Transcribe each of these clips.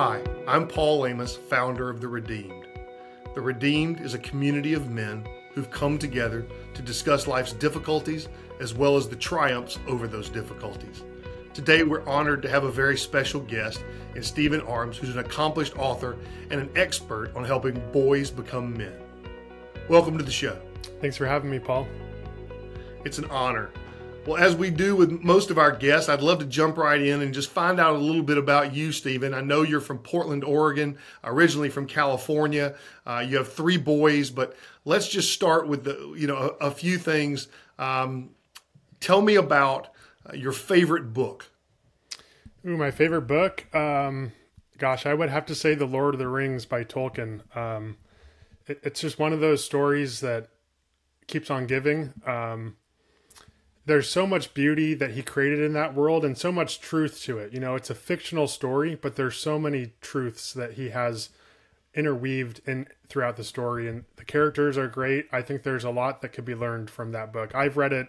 Hi, I'm Paul Amos, founder of The Redeemed. The Redeemed is a community of men who've come together to discuss life's difficulties as well as the triumphs over those difficulties. Today, we're honored to have a very special guest in Stephen Arms, who's an accomplished author and an expert on helping boys become men. Welcome to the show. Thanks for having me, Paul. It's an honor. Well, as we do with most of our guests, I'd love to jump right in and just find out a little bit about you, Stephen. I know you're from Portland, Oregon, originally from California. You have 3 boys, but let's just start with a few things. Tell me about your favorite book. Ooh, my favorite book? Gosh, I would have to say The Lord of the Rings by Tolkien. It's just one of those stories that keeps on giving. There's so much beauty that he created in that world and so much truth to it. You know, it's a fictional story, but there's so many truths that he has interweaved in throughout the story, and the characters are great. I think there's a lot that could be learned from that book. I've read it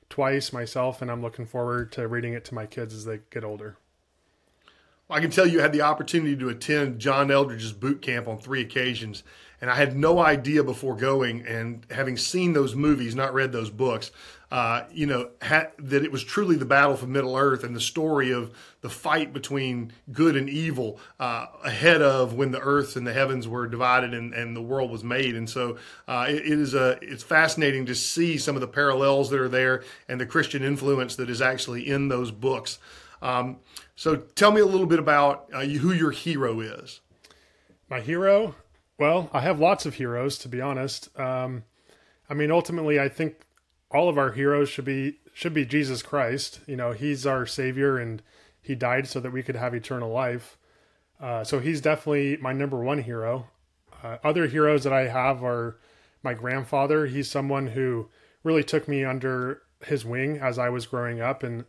twice myself, and I'm looking forward to reading it to my kids as they get older. I can tell you had the opportunity to attend John Eldridge's boot camp on 3 occasions, and I had no idea before going, and having seen those movies, not read those books, that it was truly the battle for Middle-earth and the story of the fight between good and evil ahead of when the earth and the heavens were divided and the world was made. And so it's fascinating to see some of the parallels that are there and the Christian influence that is actually in those books. So tell me a little bit about who your hero is. My hero? Well, I have lots of heroes, to be honest. Ultimately, I think all of our heroes should be Jesus Christ. You know, he's our Savior, and he died so that we could have eternal life. So he's definitely my number one hero. Other heroes that I have are my grandfather. He's someone who really took me under his wing as I was growing up and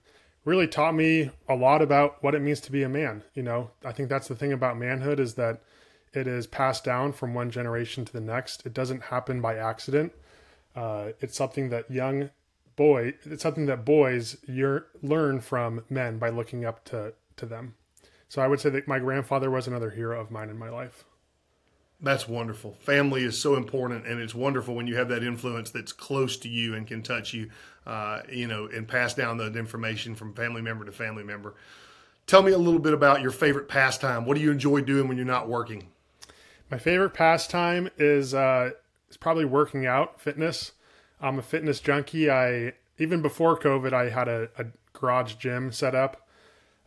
really taught me a lot about what it means to be a man. You know, I think that's the thing about manhood, is that it is passed down from one generation to the next. It doesn't happen by accident. It's something that boys learn from men by looking up to them. So I would say that my grandfather was another hero of mine in my life. That's wonderful. Family is so important, and it's wonderful when you have that influence that's close to you and can touch you, and pass down that information from family member to family member. Tell me a little bit about your favorite pastime. What do you enjoy doing when you're not working? My favorite pastime is probably working out, fitness. I'm a fitness junkie. Even before COVID, I had a garage gym set up.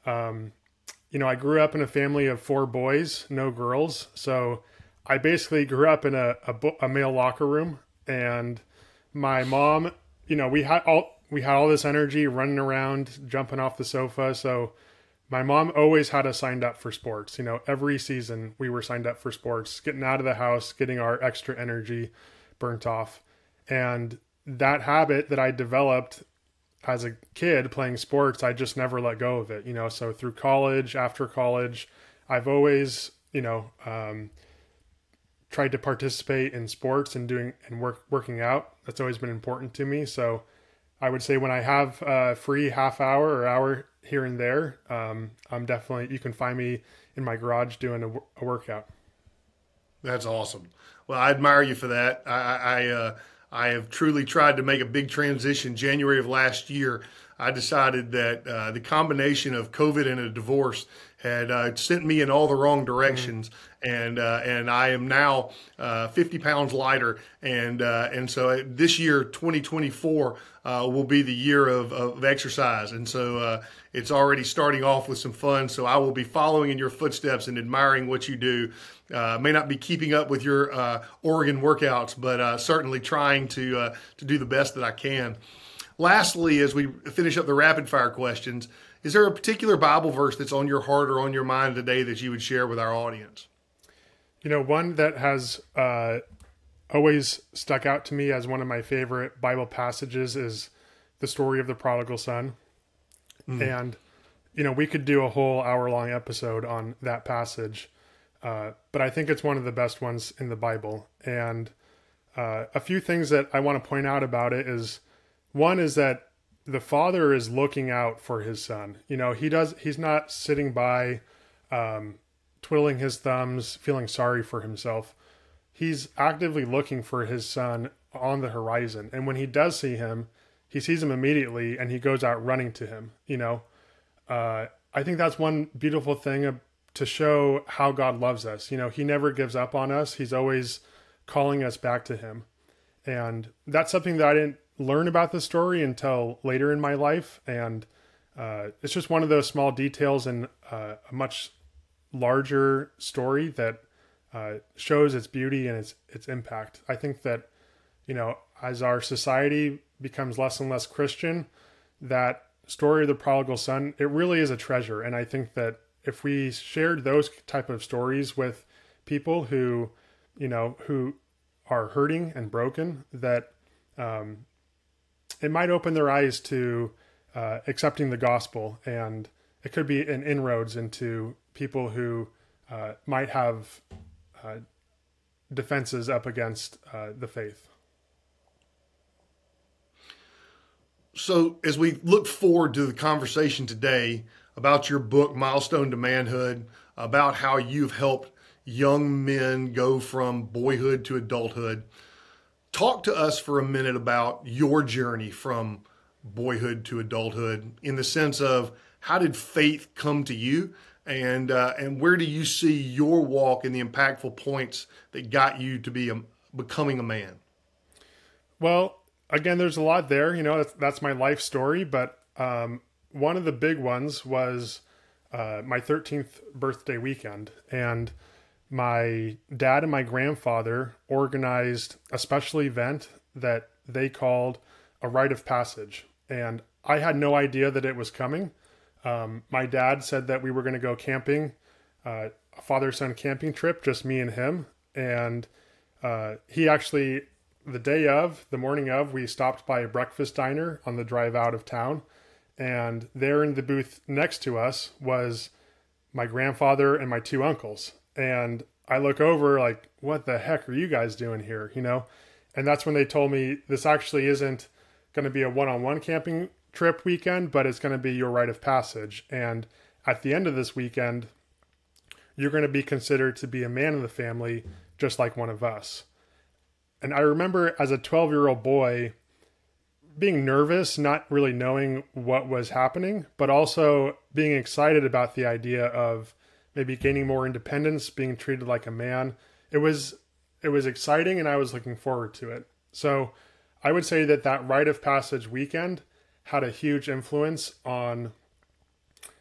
I grew up in a family of 4 boys, no girls. So I basically grew up in a male locker room, and my mom, we had all this energy running around, jumping off the sofa. So my mom always had us signed up for sports. Every season we were signed up for sports, getting out of the house, getting our extra energy burnt off. And that habit that I developed as a kid playing sports, I just never let go of it. So through college, after college, I've always, tried to participate in sports and working out. That's always been important to me. So I would say when I have a free half hour or hour here and there, you can find me in my garage doing a workout. That's awesome. Well, I admire you for that. I have truly tried to make a big transition. January of last year, I decided that the combination of COVID and a divorce had sent me in all the wrong directions, and I am now 50 pounds lighter, and so this year, 2024, will be the year of exercise, and so it's already starting off with some fun. So I will be following in your footsteps and admiring what you do. May not be keeping up with your Oregon workouts, but certainly trying to do the best that I can. Lastly, as we finish up the rapid fire questions, is there a particular Bible verse that's on your heart or on your mind today that you would share with our audience? One that has always stuck out to me as one of my favorite Bible passages is the story of the prodigal son. And, we could do a whole hour-long episode on that passage, but I think it's one of the best ones in the Bible. And a few things that I want to point out about it is, one is that the father is looking out for his son. He's not sitting by twiddling his thumbs, feeling sorry for himself. He's actively looking for his son on the horizon. And when he does see him, he sees him immediately and he goes out running to him. I think that's one beautiful thing to show how God loves us. He never gives up on us. He's always calling us back to him. And that's something that I didn't learn about the story until later in my life. And it's just one of those small details in a much larger story that shows its beauty and its impact. I think that, as our society becomes less and less Christian, that story of the prodigal son, it really is a treasure. And I think that if we shared those type of stories with people who are hurting and broken, that it might open their eyes to accepting the gospel, and it could be an inroads into people who might have defenses up against the faith. So as we look forward to the conversation today about your book, Milestone to Manhood, about how you've helped young men go from boyhood to adulthood, talk to us for a minute about your journey from boyhood to adulthood, in the sense of how did faith come to you, and where do you see your walk and the impactful points that got you to becoming a man? Well, again, there's a lot there. That's my life story, but one of the big ones was my 13th birthday weekend, and my dad and my grandfather organized a special event that they called a rite of passage. And I had no idea that it was coming. My dad said that we were going to go camping, a father-son camping trip, just me and him. And he actually, the morning of, we stopped by a breakfast diner on the drive out of town. And there in the booth next to us was my grandfather and my two uncles. And I look over like, what the heck are you guys doing here? And that's when they told me this actually isn't going to be a one-on-one camping trip weekend, but it's going to be your rite of passage. And at the end of this weekend, you're going to be considered to be a man in the family, just like one of us. And I remember as a 12-year-old boy being nervous, not really knowing what was happening, but also being excited about the idea of maybe gaining more independence, being treated like a man. It was exciting, and I was looking forward to it. So I would say that rite of passage weekend had a huge influence on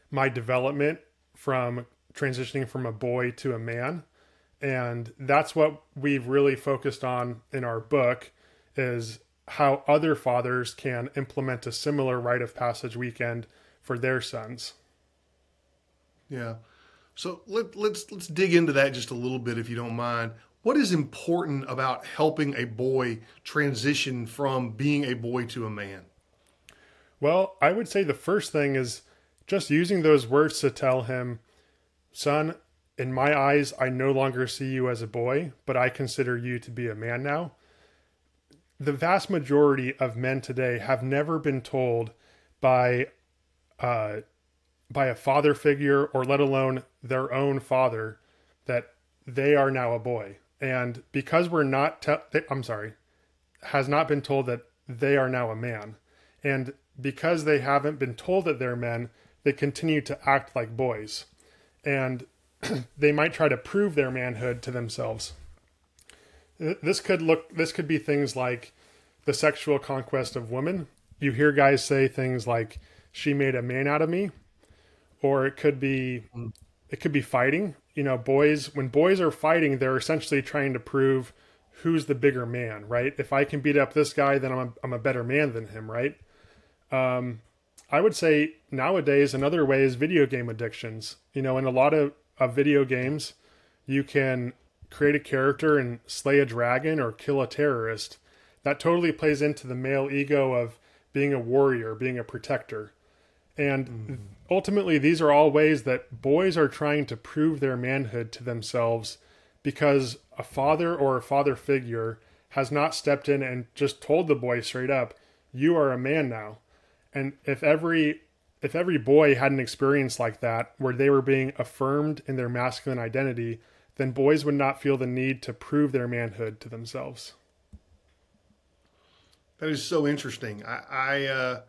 my development from transitioning from a boy to a man. And that's what we've really focused on in our book, is how other fathers can implement a similar rite of passage weekend for their sons. Yeah. So let's dig into that just a little bit, if you don't mind. What is important about helping a boy transition from being a boy to a man? Well, I would say the first thing is just using those words to tell him, son, in my eyes, I no longer see you as a boy, but I consider you to be a man now. The vast majority of men today have never been told by a father figure, or let alone their own father, that they are now a boy. And because has not been told that they are now a man. And because they haven't been told that they're men, they continue to act like boys. And they might try to prove their manhood to themselves. This could be things like the sexual conquest of women. You hear guys say things like, she made a man out of me. Or it could be fighting. When boys are fighting, they're essentially trying to prove who's the bigger man, right? If I can beat up this guy, then I'm a better man than him, right? I would say nowadays another way is video game addictions. In a lot of video games, you can create a character and slay a dragon or kill a terrorist. That totally plays into the male ego of being a warrior, being a protector. And ultimately, these are all ways that boys are trying to prove their manhood to themselves, because a father or a father figure has not stepped in and just told the boy straight up, you are a man now. And if every if every boy had an experience like that where they were being affirmed in their masculine identity, then boys would not feel the need to prove their manhood to themselves. That is so interesting. I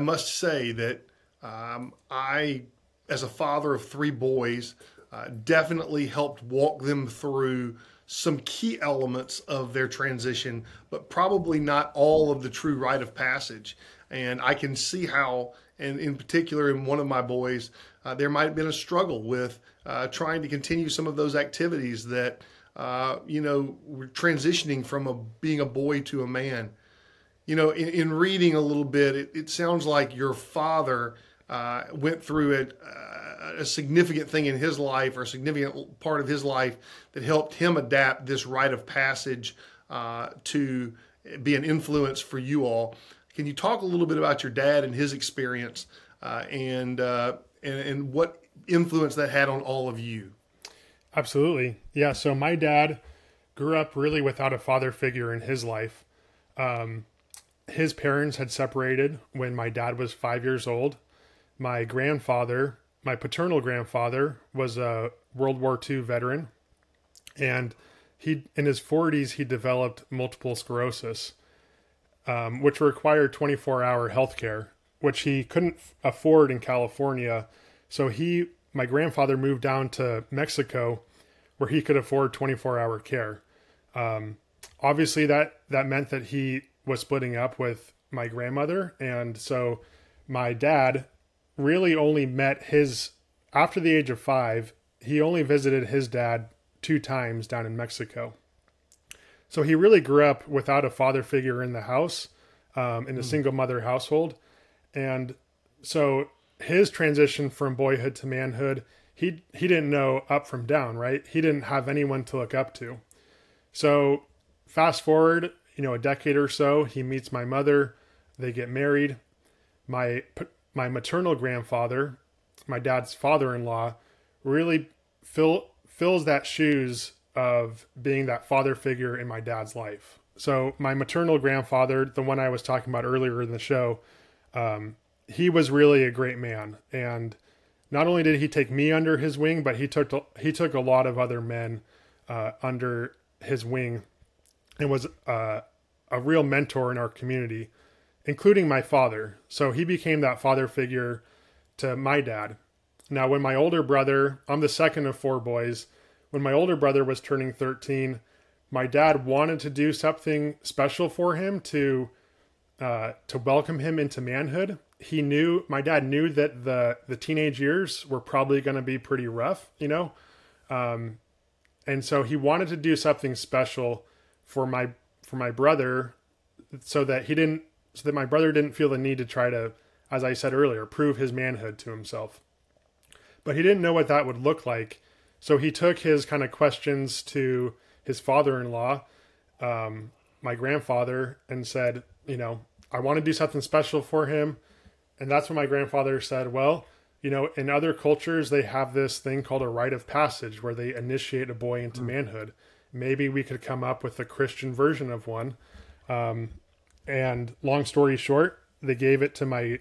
must say that I, as a father of three boys, definitely helped walk them through some key elements of their transition, but probably not all of the true rite of passage. And I can see how, and in particular in one of my boys, there might have been a struggle with trying to continue some of those activities that, we're transitioning from being a boy to a man. In reading a little bit, it sounds like your father went through a significant thing in his life, or a significant part of his life that helped him adapt this rite of passage to be an influence for you all. Can you talk a little bit about your dad and his experience and what influence that had on all of you? Absolutely. Yeah. So my dad grew up really without a father figure in his life. His parents had separated when my dad was 5 years old. My grandfather, my paternal grandfather, was a World War II veteran, and in his 40s, he developed multiple sclerosis, which required 24-hour health care, which he couldn't afford in California. So my grandfather moved down to Mexico where he could afford 24-hour care. Obviously, that meant that he was splitting up with my grandmother. And so my dad really only after the age of 5, he only visited his dad 2 times down in Mexico. So he really grew up without a father figure in the house, in a single mother household. And so his transition from boyhood to manhood, he didn't know up from down, right? He didn't have anyone to look up to. So fast forward, a decade or so, he meets my mother, they get married. My maternal grandfather, my dad's father-in-law, really fills that shoes of being that father figure in my dad's life. So my maternal grandfather, the one I was talking about earlier in the show, he was really a great man. And not only did he take me under his wing, but he took a lot of other men under his wing, and was a real mentor in our community, including my father. So he became that father figure to my dad. Now, when my older brother, I'm the second of 4 boys, when my older brother was turning 13, my dad wanted to do something special for him to welcome him into manhood. My dad knew that the teenage years were probably going to be pretty rough, and so he wanted to do something special for my brother, so that my brother didn't feel the need to try to, as I said earlier, prove his manhood to himself. But he didn't know what that would look like. So he took his kind of questions to his father-in-law, my grandfather, and said, I want to do something special for him. And that's when my grandfather said, well, in other cultures, they have this thing called a rite of passage where they initiate a boy into manhood. Maybe we could come up with a Christian version of one. And long story short, they gave it to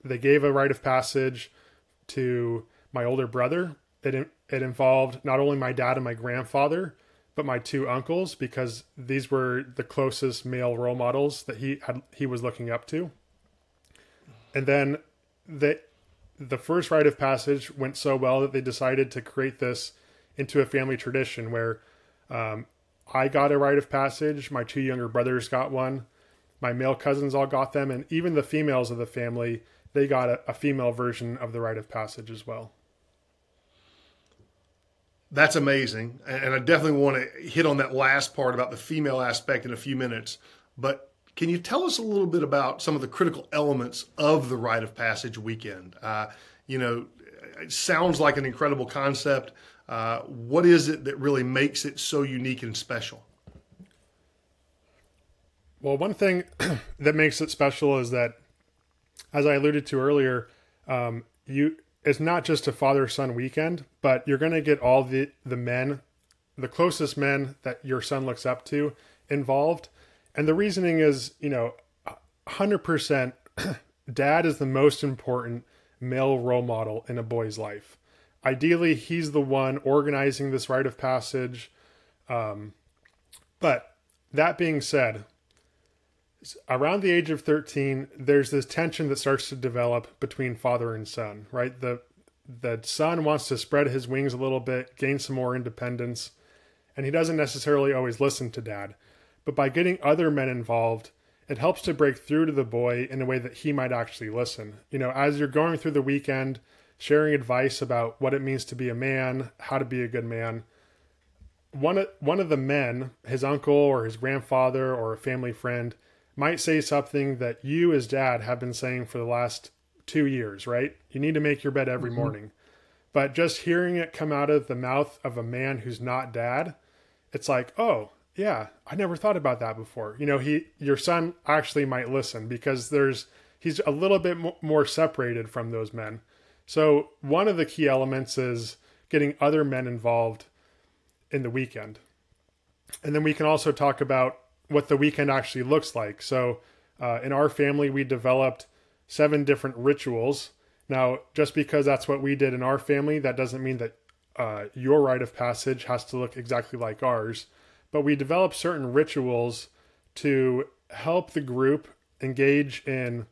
they gave a rite of passage to my older brother. It involved not only my dad and my grandfather, but my 2 uncles, because these were the closest male role models that he was looking up to. And then the first rite of passage went so well that they decided to create this into a family tradition where I got a rite of passage, my 2 younger brothers got one, my male cousins all got them, and even the females of the family, they got a female version of the rite of passage as well. That's amazing. And I definitely want to hit on that last part about the female aspect in a few minutes. But can you tell us a little bit about some of the critical elements of the rite of passage weekend? It sounds like an incredible concept. What is it that really makes it so unique and special? Well, one thing that makes it special is that, as I alluded to earlier, it's not just a father-son weekend, but you're going to get all the men, the closest men that your son looks up to, involved. And the reasoning is, 100% dad is the most important male role model in a boy's life. Ideally, he's the one organizing this rite of passage. But that being said, around the age of 13, there's this tension that starts to develop between father and son, right? The son wants to spread his wings a little bit, gain some more independence, and he doesn't necessarily always listen to dad. But by getting other men involved, it helps to break through to the boy in a way that he might actually listen. You know, as you're going through the weekend, sharing advice about what it means to be a man, how to be a good man, one of the men, his uncle or his grandfather or a family friend, might say something that you as dad have been saying for the last 2 years, right? You need to make your bed every morning. But just hearing it come out of the mouth of a man who's not dad, it's like, oh, yeah, I never thought about that before. You know, your son actually might listen because he's a little bit more separated from those men. So one of the key elements is getting other men involved in the weekend. And then we can also talk about what the weekend actually looks like. So in our family, we developed 7 different rituals. Now, just because that's what we did in our family, that doesn't mean that your rite of passage has to look exactly like ours. But we developed certain rituals to help the group engage in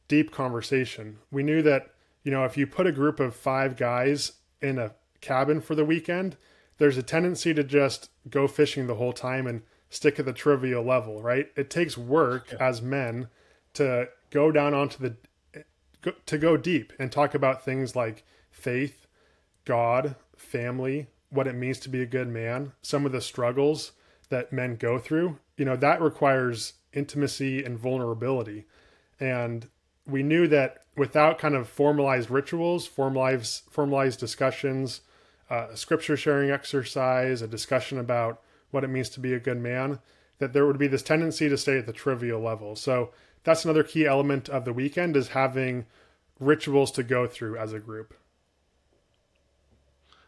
deep conversation. We knew that, you know, if you put a group of 5 guys in a cabin for the weekend, there's a tendency to just go fishing the whole time and stick at the trivial level, right? It takes work as men to go down to go deep and talk about things like faith, God, family, what it means to be a good man, some of the struggles that men go through. You know, that requires intimacy and vulnerability. And we knew that without kind of formalized rituals, formalized discussions, a scripture sharing exercise, a discussion about what it means to be a good man, that there would be this tendency to stay at the trivial level. So that's another key element of the weekend, is having rituals to go through as a group.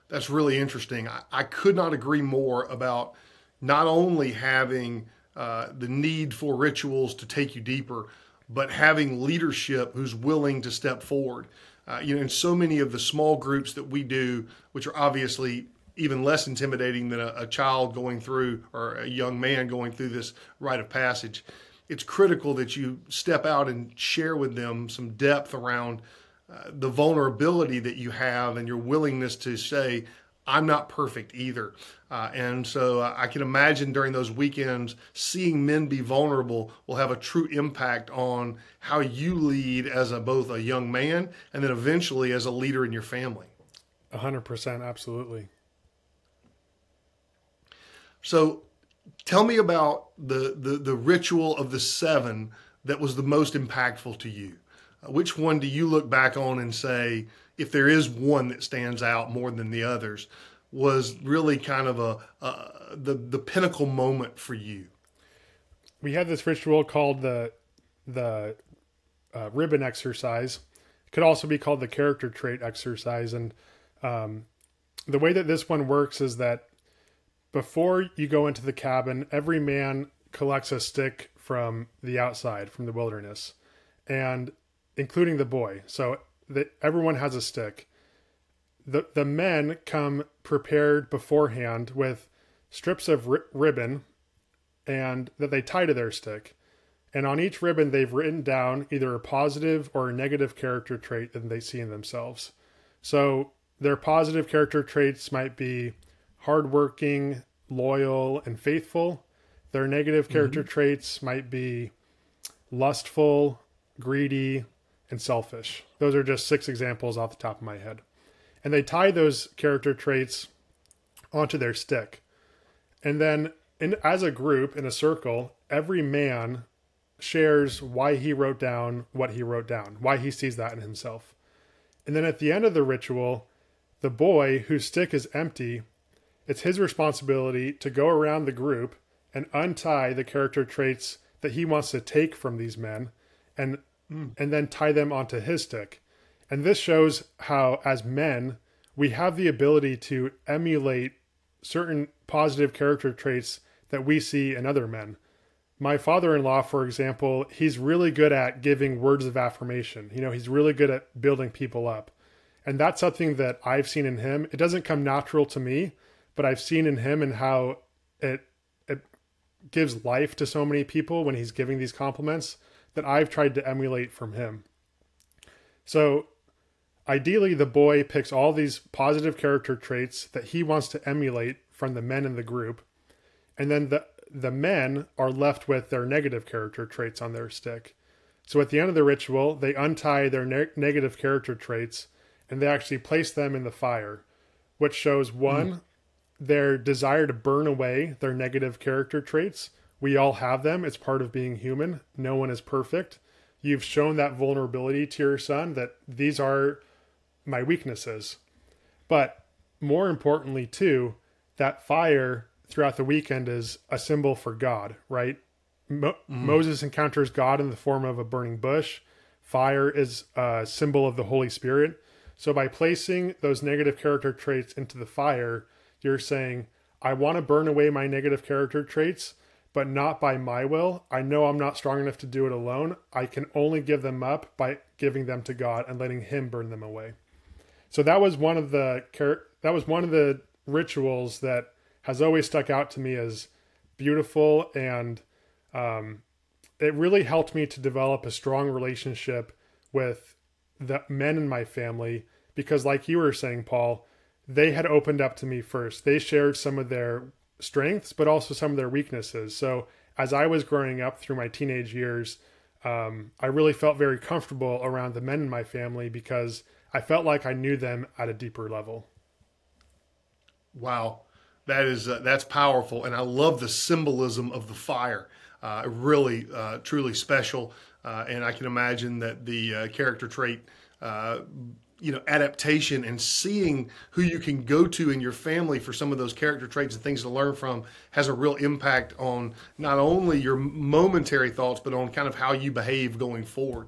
That's really interesting. I could not agree more about not only having the need for rituals to take you deeper, but having leadership who's willing to step forward. You know, in so many of the small groups that we do, which are obviously even less intimidating than a child going through, or a young man going through this rite of passage, it's critical that you step out and share with them some depth around the vulnerability that you have and your willingness to say, I'm not perfect either. And so I can imagine during those weekends, seeing men be vulnerable will have a true impact on how you lead as both a young man and then eventually as a leader in your family. 100%, absolutely. So tell me about the ritual of the 7 that was the most impactful to you. Which one do you look back on and say, if there is one that stands out more than the others, was really kind of the pinnacle moment for you? We had this ritual called the ribbon exercise. It could also be called the character trait exercise. And the way that this one works is that before you go into the cabin, every man collects a stick from the outside, from the wilderness, and including the boy. So everyone has a stick. The men come prepared beforehand with strips of ribbon and that they tie to their stick. And on each ribbon, they've written down either a positive or a negative character trait that they see in themselves. So their positive character traits might be hardworking, loyal, and faithful. Their negative character traits might be lustful, greedy, and selfish. Those are just 6 examples off the top of my head. And they tie those character traits onto their stick. And then as a group, in a circle, every man shares why he wrote down what he wrote down, why he sees that in himself. And then at the end of the ritual, the boy whose stick is empty, it's his responsibility to go around the group and untie the character traits that he wants to take from these men and then tie them onto his stick. And this shows how, as men, we have the ability to emulate certain positive character traits that we see in other men. my father-in-law, for example, he's really good at giving words of affirmation. He's really good at building people up. And that's something that I've seen in him. It doesn't come natural to me, but I've seen in him and how it gives life to so many people when he's giving these compliments that I've tried to emulate from him. So ideally, the boy picks all these positive character traits that he wants to emulate from the men in the group. And then the men are left with their negative character traits on their stick. So at the end of the ritual, they untie their negative character traits and they actually place them in the fire, which shows one, their desire to burn away their negative character traits. We all have them. It's part of being human. No one is perfect. You've shown that vulnerability to your son that these are my weaknesses. But more importantly, too, that fire throughout the weekend is a symbol for God, right? Moses encounters God in the form of a burning bush. Fire is a symbol of the Holy Spirit. So by placing those negative character traits into the fire, you're saying, I want to burn away my negative character traits, but not by my will. I know I'm not strong enough to do it alone. I can only give them up by giving them to God and letting him burn them away. So that was one of the rituals that has always stuck out to me as beautiful, and it really helped me to develop a strong relationship with the men in my family because, like you were saying, Paul, they had opened up to me first. They shared some of their strengths, but also some of their weaknesses. So as I was growing up through my teenage years, I really felt very comfortable around the men in my family because I felt like I knew them at a deeper level. Wow, that's powerful, and I love the symbolism of the fire. Really, truly special, and I can imagine that the character trait, adaptation and seeing who you can go to in your family for some of those character traits and things to learn from has a real impact on not only your momentary thoughts, but on kind of how you behave going forward.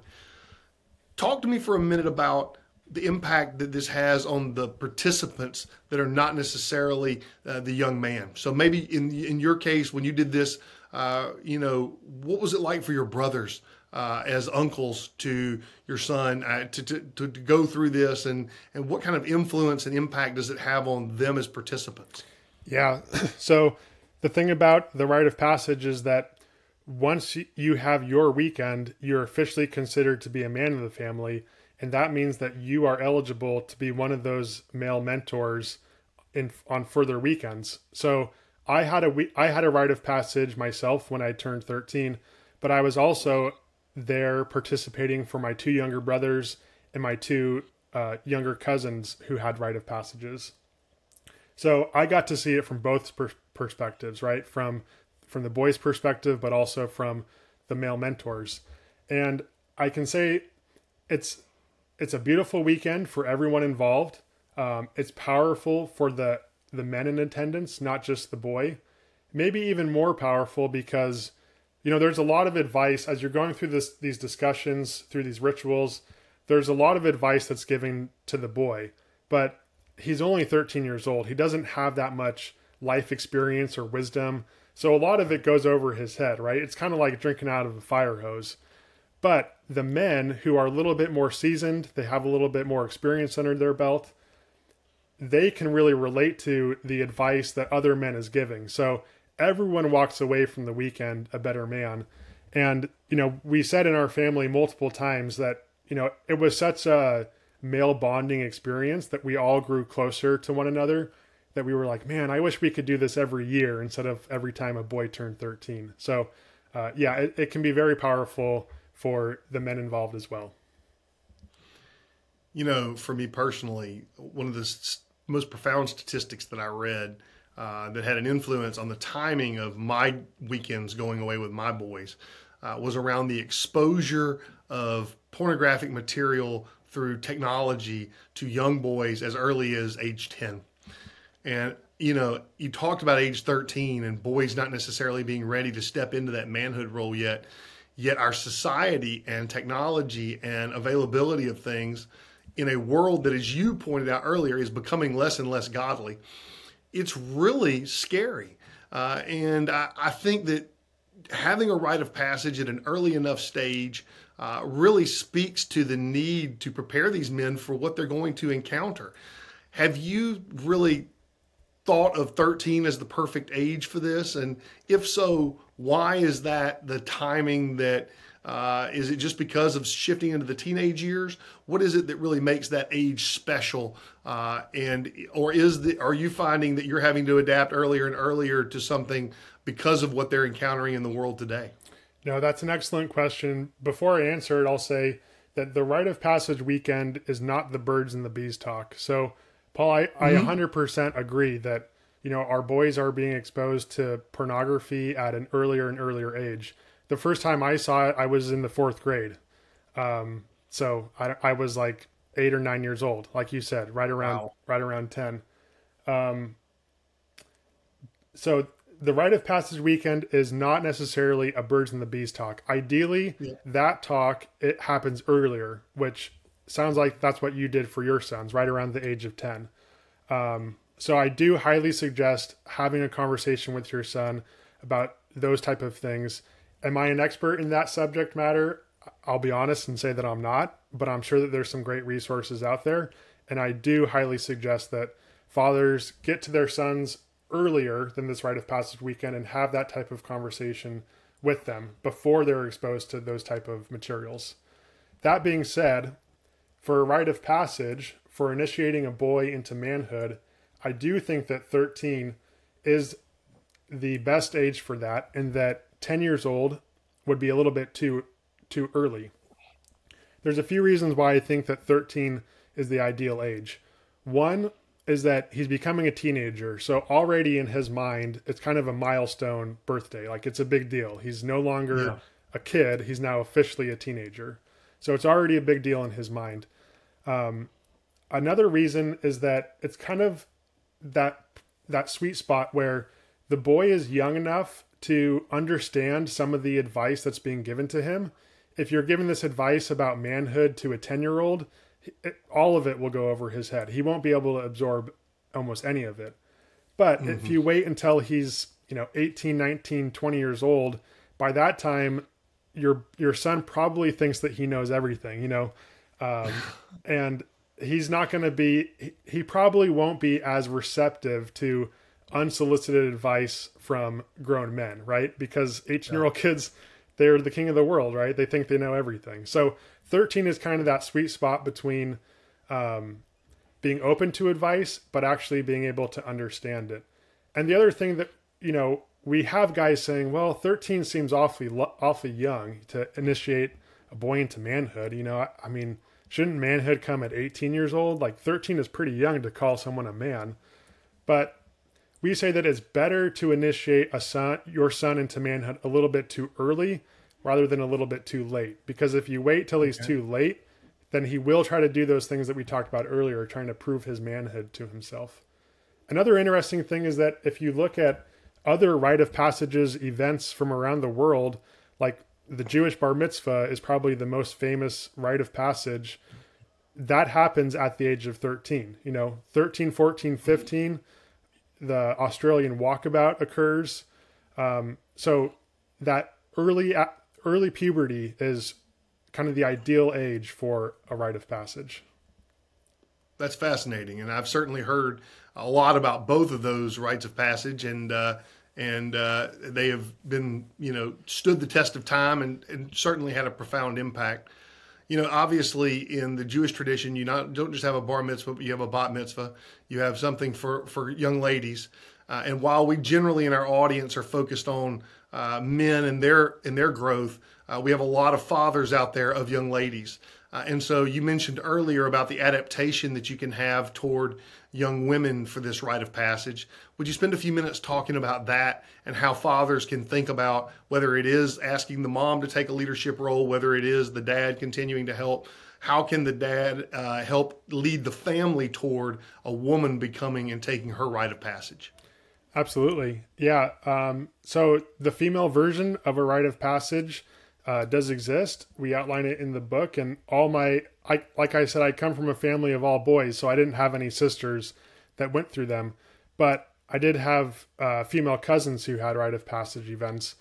Talk to me for a minute about the impact that this has on the participants that are not necessarily the young man. So maybe in your case, when you did this, what was it like for your brothers as uncles to your son to go through this, and what kind of influence and impact does it have on them as participants? Yeah. So the thing about the rite of passage is that once you have your weekend, you're officially considered to be a man of the family. And that means that you are eligible to be one of those male mentors on further weekends. So I had a rite of passage myself when I turned 13, but I was also there participating for my two younger brothers and my two younger cousins who had rite of passages. So I got to see it from both perspectives, right? From the boys' perspective, but also from the male mentors. And I can say it's a beautiful weekend for everyone involved. It's powerful for the men in attendance, not just the boy. Maybe even more powerful because, there's a lot of advice as you're going through these discussions, through these rituals. There's a lot of advice that's given to the boy, but he's only 13 years old. He doesn't have that much life experience or wisdom. So a lot of it goes over his head, right? It's kind of like drinking out of a fire hose. But the men who are a little bit more seasoned, they have a little bit more experience under their belt, they can really relate to the advice that other men is giving. So everyone walks away from the weekend a better man. And, we said in our family multiple times that, it was such a male bonding experience that we all grew closer to one another, that we were like, man, I wish we could do this every year instead of every time a boy turned 13. So, it can be very powerful for the men involved as well. For me personally, one of the most profound statistics that I read that had an influence on the timing of my weekends going away with my boys was around the exposure of pornographic material through technology to young boys as early as age 10. And, you talked about age 13 and boys not necessarily being ready to step into that manhood role yet. Yet our society and technology and availability of things in a world that, as you pointed out earlier, is becoming less and less godly, it's really scary. And I think that having a rite of passage at an early enough stage really speaks to the need to prepare these men for what they're going to encounter. Have you really thought of 13 as the perfect age for this? And if so, why is that the timing that is it just because of shifting into the teenage years? What is it that really makes that age special? Are you finding that you're having to adapt earlier and earlier to something because of what they're encountering in the world today? No, that's an excellent question. Before I answer it, I'll say that the rite of passage weekend is not the birds and the bees talk. So, Paul, I 100% agree that, our boys are being exposed to pornography at an earlier and earlier age. The first time I saw it, I was in the 4th grade. So I was like 8 or 9 years old, like you said, right around 10. So the rite of passage weekend is not necessarily a birds and the bees talk. Ideally, that talk, it happens earlier, which sounds like that's what you did for your sons, right around the age of 10. So I do highly suggest having a conversation with your son about those type of things. Am I an expert in that subject matter? I'll be honest and say that I'm not, but I'm sure that there's some great resources out there. And I do highly suggest that fathers get to their sons earlier than this rite of passage weekend and have that type of conversation with them before they're exposed to those type of materials. That being said, for a rite of passage, for initiating a boy into manhood, I do think that 13 is the best age for that, and that 10 years old would be a little bit too early. There's a few reasons why I think that 13 is the ideal age. One is that he's becoming a teenager, so already in his mind, it's kind of a milestone birthday. Like, it's a big deal. He's no longer a kid. He's now officially a teenager. So it's already a big deal in his mind. Another reason is that it's kind of that sweet spot where the boy is young enough to understand some of the advice that's being given to him. If you're giving this advice about manhood to a 10-year-old, all of it will go over his head. He won't be able to absorb almost any of it. But if you wait until he's, 18, 19, 20 years old, by that time, your son probably thinks that he knows everything, and he's not going to be, he probably won't be as receptive to unsolicited advice from grown men, right? Because 18-year-old kids, they're the king of the world, right? They think they know everything. So 13 is kind of that sweet spot between being open to advice, but actually being able to understand it. And the other thing that, we have guys saying, well, 13 seems awfully young to initiate a boy into manhood. I mean, shouldn't manhood come at 18 years old? Like, 13 is pretty young to call someone a man. But we say that it's better to initiate your son into manhood a little bit too early rather than a little bit too late. Because if you wait till he's too late, then he will try to do those things that we talked about earlier, trying to prove his manhood to himself. Another interesting thing is that if you look at other rite of passages events from around the world, like the Jewish bar mitzvah is probably the most famous rite of passage, that happens at the age of 13. 13, 14, 15, the Australian walkabout occurs. So that early puberty is kind of the ideal age for a rite of passage. That's fascinating, and I've certainly heard a lot about both of those rites of passage, and they have been, stood the test of time and certainly had a profound impact. Obviously in the Jewish tradition, you don't just have a bar mitzvah, but you have a bat mitzvah. You have something for young ladies. And while we generally in our audience are focused on men and their growth, we have a lot of fathers out there of young ladies. And so you mentioned earlier about the adaptation that you can have toward young women for this rite of passage. Would you spend a few minutes talking about that and how fathers can think about whether it is asking the mom to take a leadership role, whether it is the dad continuing to help? How can the dad help lead the family toward a woman becoming and taking her rite of passage? Absolutely. Yeah. So the female version of a rite of passage does exist. We outline it in the book, and like I said, I come from a family of all boys, so I didn't have any sisters that went through them, but I did have female cousins who had rite of passage events.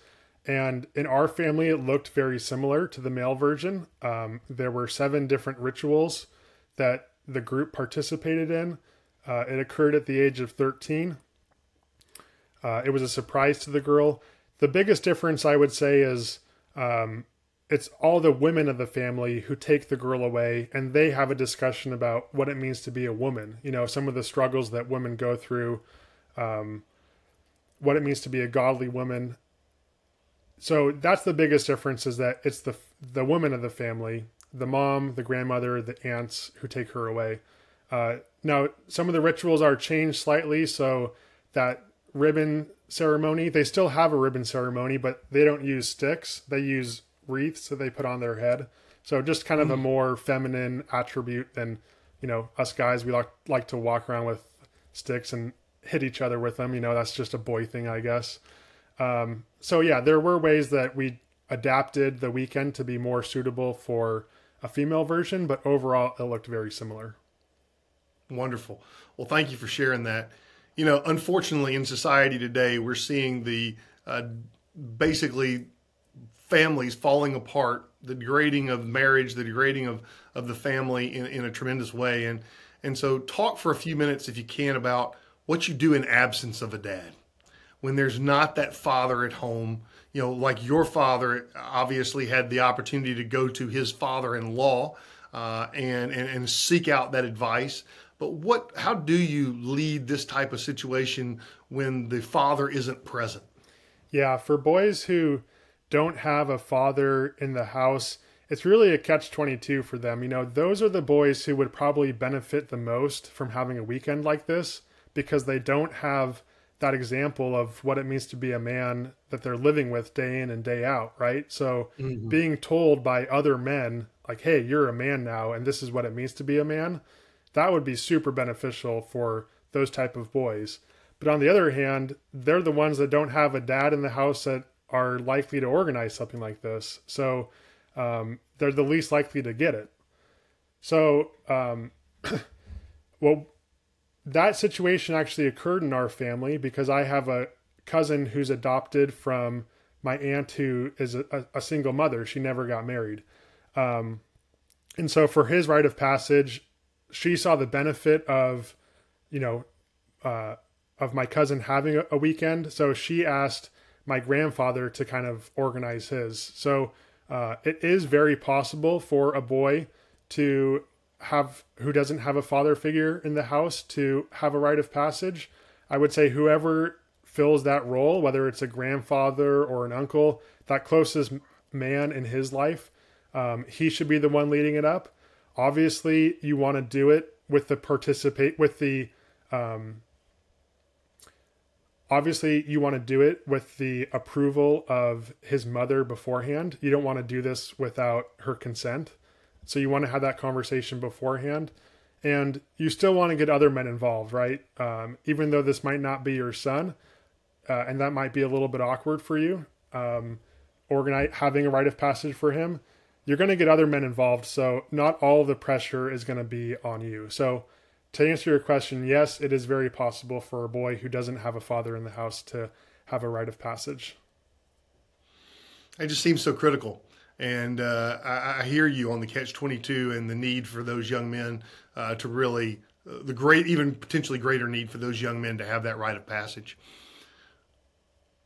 And in our family, it looked very similar to the male version. There were 7 different rituals that the group participated in. It occurred at the age of 13. It was a surprise to the girl. The biggest difference, I would say, is it's all the women of the family who take the girl away, and they have a discussion about what it means to be a woman. You know, some of the struggles that women go through, what it means to be a godly woman. So that's the biggest difference, is that it's the women of the family, the mom, the grandmother, the aunts who take her away. Now, some of the rituals are changed slightly, so that ribbon ceremony, they still have a ribbon ceremony, but they don't use sticks. They use wreaths that they put on their head. So just kind of a more feminine attribute than, you know, us guys. We like to walk around with sticks and hit each other with them. You know, that's just a boy thing, I guess. So yeah, there were ways that we adapted the weekend to be more suitable for a female version, but overall it looked very similar. Wonderful. Well, thank you for sharing that. You know, unfortunately, in society today, we're seeing the basically families falling apart, the degrading of marriage, the degrading of the family in a tremendous way. And so talk for a few minutes, if you can, about what you do in absence of a dad. When there's not that father at home, you know, like your father obviously had the opportunity to go to his father-in-law and seek out that advice. But how do you lead this type of situation when the father isn't present? Yeah, for boys who don't have a father in the house, it's really a catch-22 for them. You know, those are the boys who would probably benefit the most from having a weekend like this, because they don't have that example of what it means to be a man that they're living with day in and day out, right? So being told by other men, like, hey, you're a man now, and this is what it means to be a man, that would be super beneficial for those type of boys. But on the other hand, they're the ones that don't have a dad in the house that are likely to organize something like this. So they're the least likely to get it. So, well, that situation actually occurred in our family because I have a cousin who's adopted from my aunt who is a single mother. She never got married. And so for his rite of passage, she saw the benefit of, you know, of my cousin having a weekend. So she asked my grandfather to kind of organize his. So it is very possible for a boy who doesn't have a father figure in the house to have a rite of passage. I would say whoever fills that role, whether it's a grandfather or an uncle, that closest man in his life, he should be the one leading it up. Obviously, you want to do it with the obviously you want to do it with the approval of his mother beforehand. You don't want to do this without her consent. So you want to have that conversation beforehand, and you still want to get other men involved, right? Even though this might not be your son, and that might be a little bit awkward for you, having a rite of passage for him, you're going to get other men involved. So not all of the pressure is going to be on you. So to answer your question, yes, it is very possible for a boy who doesn't have a father in the house to have a rite of passage. It just seems so critical. And I hear you on the catch-22 and the need for those young men to really, even potentially greater need for those young men to have that rite of passage.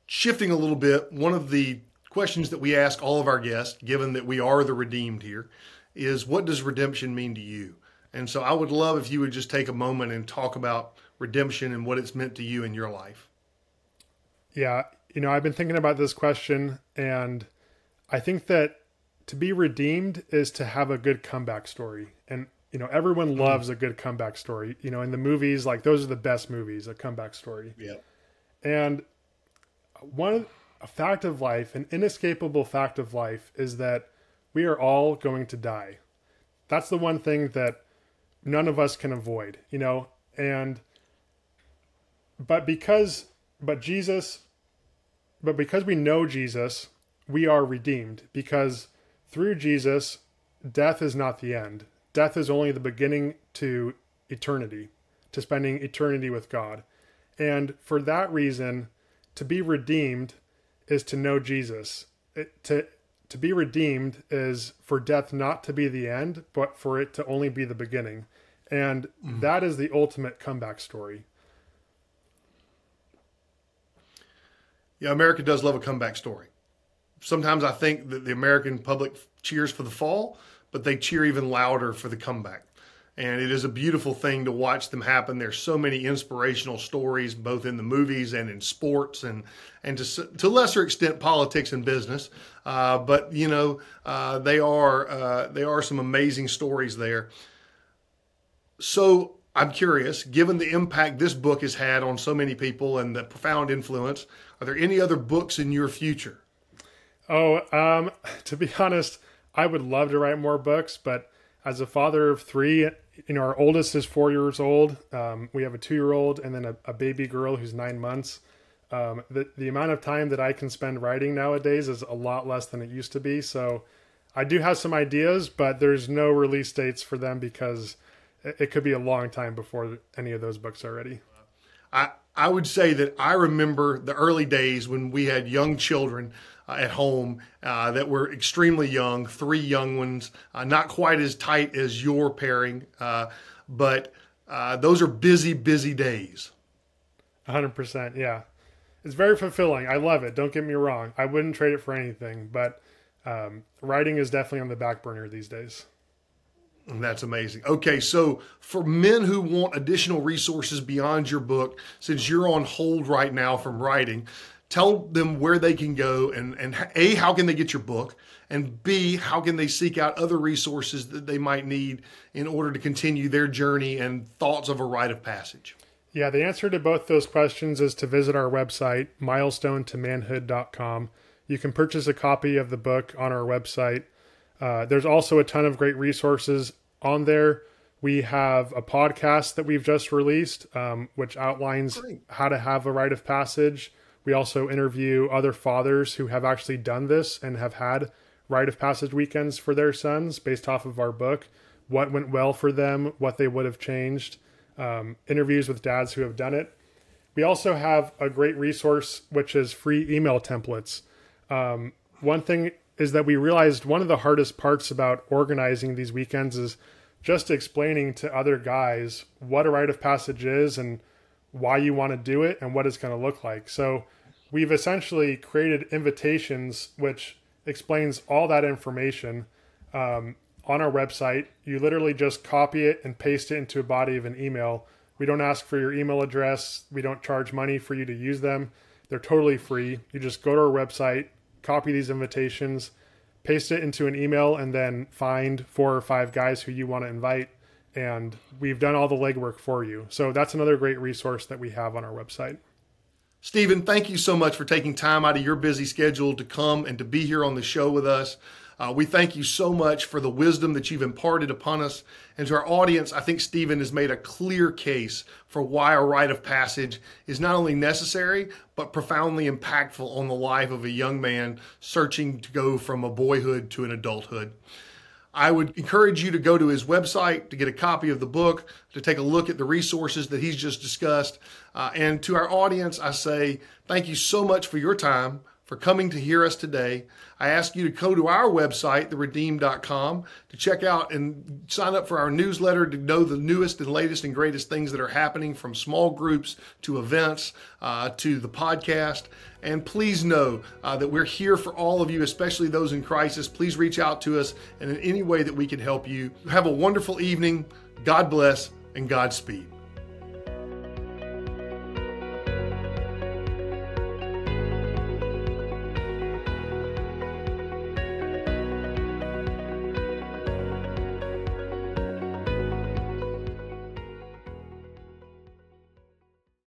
Shifting a little bit, one of the questions that we ask all of our guests, given that we are the redeemed here, is what does redemption mean to you? And so I would love if you would just take a moment and talk about redemption and what it's meant to you in your life. Yeah, you know, I've been thinking about this question, and I think that to be redeemed is to have a good comeback story. And, you know, everyone loves a good comeback story. You know, in the movies, like those are the best movies, a comeback story. Yeah. And a fact of life, an inescapable fact of life, is that we are all going to die. That's the one thing that none of us can avoid, you know, but because we know Jesus, we are redeemed, because through Jesus, death is not the end. Death is only the beginning to eternity, to spending eternity with God. And for that reason, to be redeemed is to know Jesus. To be redeemed is for death not to be the end, but for it to only be the beginning. And that is the ultimate comeback story. Yeah, America does love a comeback story. Sometimes I think that the American public cheers for the fall, but they cheer even louder for the comeback. And it is a beautiful thing to watch them happen. There's so many inspirational stories, both in the movies and in sports, and to a lesser extent politics and business. But you know, they are some amazing stories there. So I'm curious, given the impact this book has had on so many people and the profound influence, are there any other books in your future? Oh, to be honest, I would love to write more books, but as a father of three, you know, our oldest is 4 years old. We have a 2-year-old and then a baby girl who's 9 months. The amount of time that I can spend writing nowadays is a lot less than it used to be. So I do have some ideas, but there's no release dates for them because it could be a long time before any of those books are ready. I would say that I remember the early days when we had young children at home that were extremely young, 3 young ones, not quite as tight as your pairing, but those are busy, busy days. 100%, yeah. It's very fulfilling. I love it. Don't get me wrong. I wouldn't trade it for anything, but writing is definitely on the back burner these days. That's amazing. Okay, so for men who want additional resources beyond your book, since you're on hold right now from writing, tell them where they can go and A, how can they get your book? And B, how can they seek out other resources that they might need in order to continue their journey and thoughts of a rite of passage? Yeah, the answer to both those questions is to visit our website, milestonetomanhood.com. You can purchase a copy of the book on our website. There's also a ton of great resources on there. We have a podcast that we've just released, which outlines how to have a rite of passage. We also interview other fathers who have actually done this and have had rite of passage weekends for their sons based off of our book, what went well for them, what they would have changed, interviews with dads who have done it. We also have a great resource, which is free email templates. One thing is that we realized one of the hardest parts about organizing these weekends is just explaining to other guys what a rite of passage is and why you want to do it and what it's going to look like. So we've essentially created invitations, which explains all that information on our website. You literally just copy it and paste it into a body of an email. We don't ask for your email address. We don't charge money for you to use them. They're totally free. You just go to our website, copy these invitations, paste it into an email, and then find 4 or 5 guys who you want to invite. And we've done all the legwork for you. So that's another great resource that we have on our website. Stephen, thank you so much for taking time out of your busy schedule to come and to be here on the show with us. We thank you so much for the wisdom that you've imparted upon us. And to our audience, I think Stephen has made a clear case for why a rite of passage is not only necessary, but profoundly impactful on the life of a young man searching to go from a boyhood to an adulthood. I would encourage you to go to his website to get a copy of the book, to take a look at the resources that he's just discussed. And to our audience, I say thank you so much for your time, for coming to hear us today. I ask you to go to our website, theredeem.com, to check out and sign up for our newsletter to know the newest and latest and greatest things that are happening, from small groups to events to the podcast. And please know that we're here for all of you, especially those in crisis. Please reach out to us and in any way that we can help you. Have a wonderful evening. God bless and Godspeed.